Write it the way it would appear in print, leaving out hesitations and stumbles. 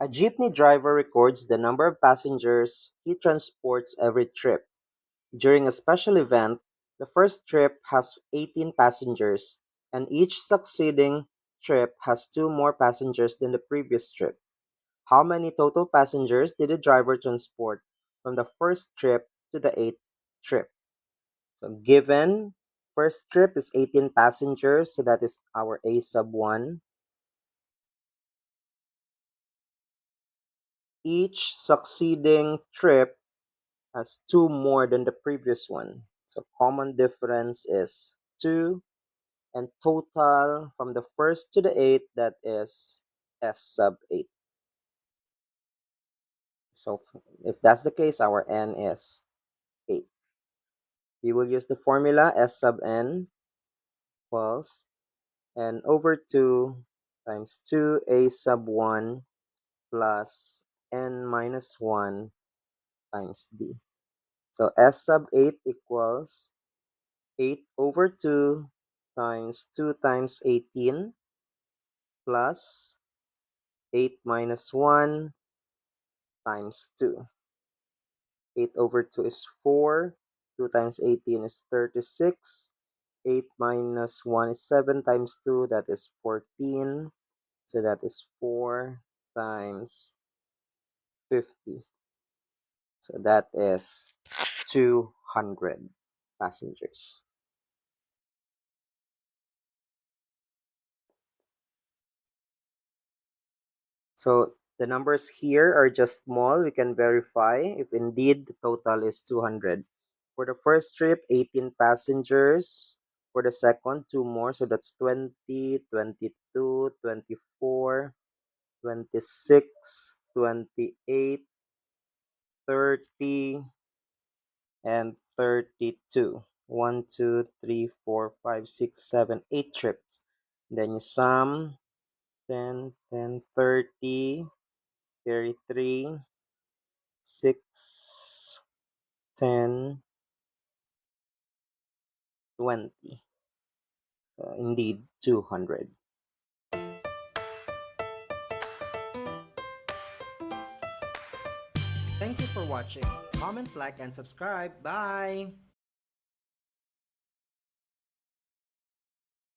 A jeepney driver records the number of passengers he transports every trip. During a special event, the first trip has 18 passengers, and each succeeding trip has two more passengers than the previous trip. How many total passengers did the driver transport from the first trip to the eighth trip? So given first trip is 18 passengers, so that is our A sub 1. Each succeeding trip has two more than the previous one. So common difference is 2, and total from the first to the 8th, that is S sub 8. So if that's the case, our n is 8. We will use the formula S sub n equals n over 2 times 2a sub 1 plus n minus 1 times d. So S sub 8 equals 8 over 2 times 2 times 18 plus 8 minus 1 times 2. 8 over 2 is 4. 2 times 18 is 36. 8 minus 1 is 7 times 2. That is 14. So that is 4 times 50. So that is 200 passengers. So the numbers here are just small. We can verify if indeed the total is 200. For the first trip, 18 passengers. For the second, 2 more. So that's 20, 22, 24, 26, 28, 30, and 32. 1, 2, 3, 4, 5, 6, 7, 8 trips. Then you sum 10, 10, 30, 33, 6, 10, 20. Indeed, 200. Thank you for watching. Comment, like, and subscribe. Bye!